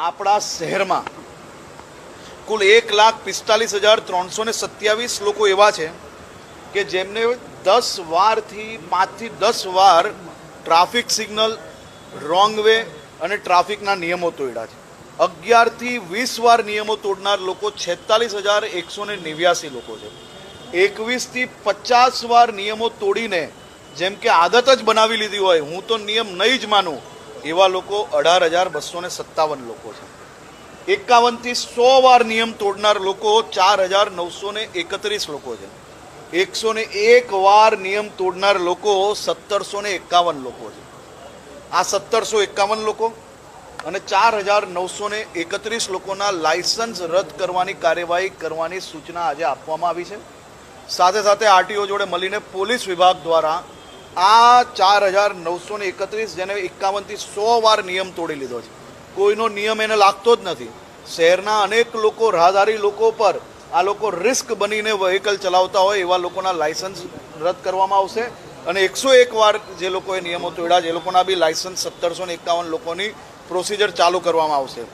આપણા શહેરમાં કુલ 1,45,327 લોકો એવા છે કે જેમને 10 વારથી 5 થી 10 વાર ટ્રાફિક સિગ્નલ, રોંગ વે અને ટ્રાફિકના નિયમો તોડ્યા છે. 11 થી 20 વાર નિયમો તોડનાર લોકો 46,189 લોકો છે. 21 થી 50 વાર નિયમો તોડીને જેમ કે આદત જ બનાવી લીધી હોય, હું તો નિયમ નહીં જ માનું, એવા લોકો 18,257 લોકો છે. 51 થી 100 વાર નિયમ તોડનાર લોકો 4,931 લોકો છે. 101 વાર નિયમ તોડનાર લોકો 1,751 લોકો છે. આ 1,751 લોકો અને 4,931 લોકોના લાયસન્સ રદ કરવાની કાર્યવાહી કરવાની સૂચના આજે આપવામાં આવી છે. સાથે સાથે આરટીઓ જોડે મળીને પોલીસ વિભાગ દ્વારા આ 4,931 જેને 51 થી 100 વાર નિયમ તોડી લીધો છે, કોઈનો નિયમ એને લાગતો જ નથી. શહેરના અનેક લોકો, રાહદારી લોકો પર આ લોકો રિસ્ક બનીને વ્હીકલ ચલાવતા હોય એવા લોકોના લાયસન્સ રદ કરવામાં આવશે અને 101 વાર જે લોકોએ નિયમો તોડ્યા છે એ લોકોના બી લાયસન્સ 1,751 લોકોની પ્રોસિજર ચાલુ કરવામાં આવશે.